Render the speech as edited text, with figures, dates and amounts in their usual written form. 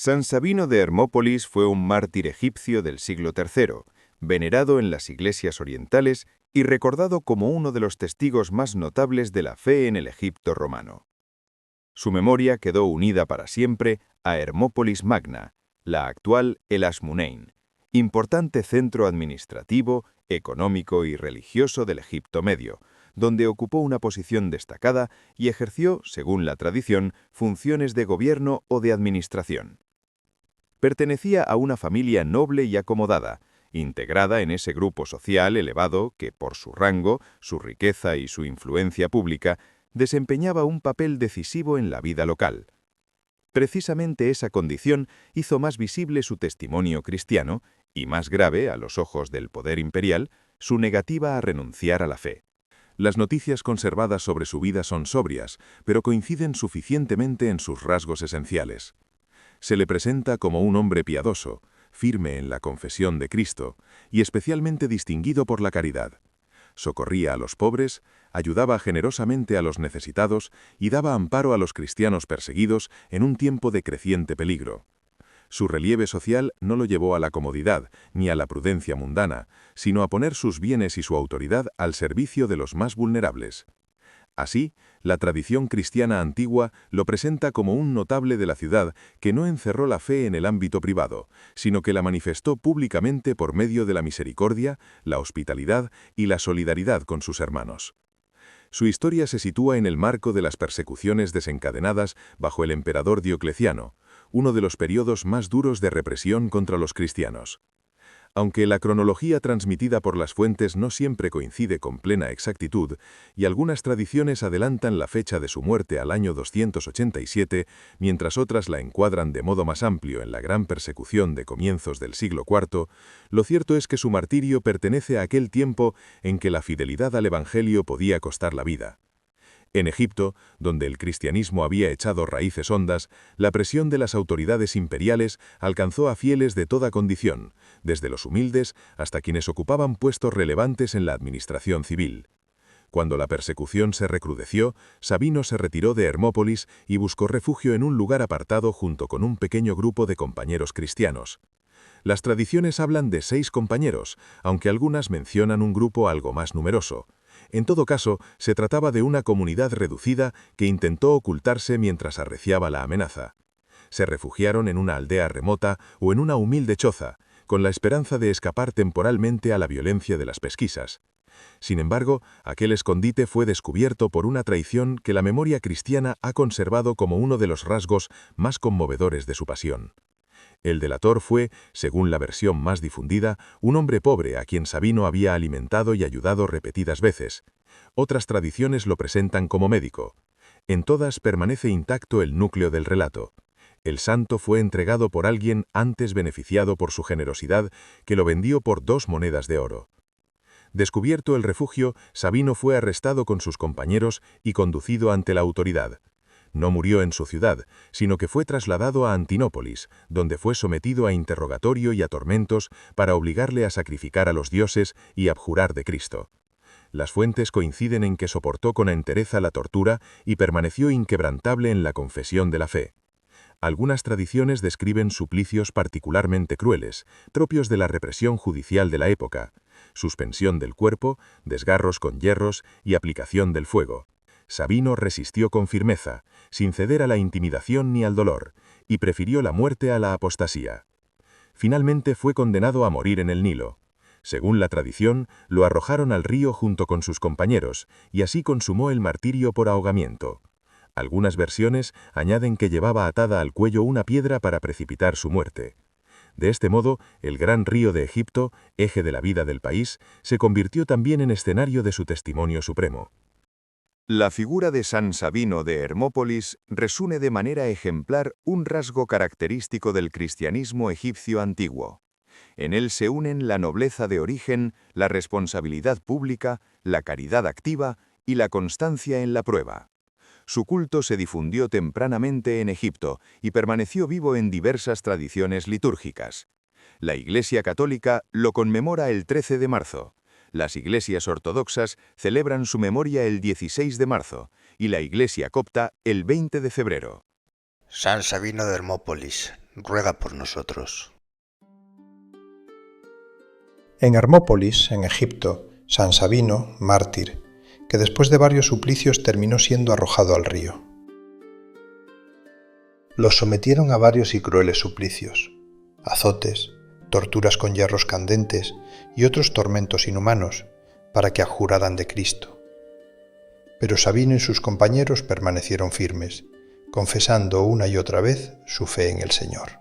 San Sabino de Hermópolis fue un mártir egipcio del siglo III, venerado en las iglesias orientales y recordado como uno de los testigos más notables de la fe en el Egipto romano. Su memoria quedó unida para siempre a Hermópolis Magna, la actual El Asmunein, importante centro administrativo, económico y religioso del Egipto Medio, donde ocupó una posición destacada y ejerció, según la tradición, funciones de gobierno o de administración. Pertenecía a una familia noble y acomodada, integrada en ese grupo social elevado que, por su rango, su riqueza y su influencia pública, desempeñaba un papel decisivo en la vida local. Precisamente esa condición hizo más visible su testimonio cristiano y más grave, a los ojos del poder imperial, su negativa a renunciar a la fe. Las noticias conservadas sobre su vida son sobrias, pero coinciden suficientemente en sus rasgos esenciales. Se le presenta como un hombre piadoso, firme en la confesión de Cristo y especialmente distinguido por la caridad. Socorría a los pobres, ayudaba generosamente a los necesitados y daba amparo a los cristianos perseguidos en un tiempo de creciente peligro. Su relieve social no lo llevó a la comodidad ni a la prudencia mundana, sino a poner sus bienes y su autoridad al servicio de los más vulnerables. Así, la tradición cristiana antigua lo presenta como un notable de la ciudad que no encerró la fe en el ámbito privado, sino que la manifestó públicamente por medio de la misericordia, la hospitalidad y la solidaridad con sus hermanos. Su historia se sitúa en el marco de las persecuciones desencadenadas bajo el emperador Diocleciano, uno de los periodos más duros de represión contra los cristianos. Aunque la cronología transmitida por las fuentes no siempre coincide con plena exactitud, y algunas tradiciones adelantan la fecha de su muerte al año 287, mientras otras la encuadran de modo más amplio en la gran persecución de comienzos del siglo IV, lo cierto es que su martirio pertenece a aquel tiempo en que la fidelidad al Evangelio podía costar la vida. En Egipto, donde el cristianismo había echado raíces hondas, la presión de las autoridades imperiales alcanzó a fieles de toda condición, desde los humildes hasta quienes ocupaban puestos relevantes en la administración civil. Cuando la persecución se recrudeció, Sabino se retiró de Hermópolis y buscó refugio en un lugar apartado junto con un pequeño grupo de compañeros cristianos. Las tradiciones hablan de 6 compañeros, aunque algunas mencionan un grupo algo más numeroso. En todo caso, se trataba de una comunidad reducida que intentó ocultarse mientras arreciaba la amenaza. Se refugiaron en una aldea remota o en una humilde choza, con la esperanza de escapar temporalmente a la violencia de las pesquisas. Sin embargo, aquel escondite fue descubierto por una traición que la memoria cristiana ha conservado como uno de los rasgos más conmovedores de su pasión. El delator fue, según la versión más difundida, un hombre pobre a quien Sabino había alimentado y ayudado repetidas veces. Otras tradiciones lo presentan como médico. En todas permanece intacto el núcleo del relato. El santo fue entregado por alguien antes beneficiado por su generosidad, que lo vendió por 2 monedas de oro. Descubierto el refugio, Sabino fue arrestado con sus compañeros y conducido ante la autoridad. No murió en su ciudad, sino que fue trasladado a Antinópolis, donde fue sometido a interrogatorio y a tormentos para obligarle a sacrificar a los dioses y abjurar de Cristo. Las fuentes coinciden en que soportó con entereza la tortura y permaneció inquebrantable en la confesión de la fe. Algunas tradiciones describen suplicios particularmente crueles, propios de la represión judicial de la época: suspensión del cuerpo, desgarros con hierros y aplicación del fuego. Sabino resistió con firmeza, sin ceder a la intimidación ni al dolor, y prefirió la muerte a la apostasía. Finalmente fue condenado a morir en el Nilo. Según la tradición, lo arrojaron al río junto con sus compañeros, y así consumó el martirio por ahogamiento. Algunas versiones añaden que llevaba atada al cuello una piedra para precipitar su muerte. De este modo, el gran río de Egipto, eje de la vida del país, se convirtió también en escenario de su testimonio supremo. La figura de San Sabino de Hermópolis resume de manera ejemplar un rasgo característico del cristianismo egipcio antiguo. En él se unen la nobleza de origen, la responsabilidad pública, la caridad activa y la constancia en la prueba. Su culto se difundió tempranamente en Egipto y permaneció vivo en diversas tradiciones litúrgicas. La Iglesia Católica lo conmemora el 13 de marzo. Las iglesias ortodoxas celebran su memoria el 16 de marzo y la Iglesia copta el 20 de febrero. San Sabino de Hermópolis, ruega por nosotros. En Hermópolis, en Egipto, San Sabino, mártir, que después de varios suplicios terminó siendo arrojado al río. Los sometieron a varios y crueles suplicios, azotes, torturas con hierros candentes y otros tormentos inhumanos, para que abjuraran de Cristo. Pero Sabino y sus compañeros permanecieron firmes, confesando una y otra vez su fe en el Señor.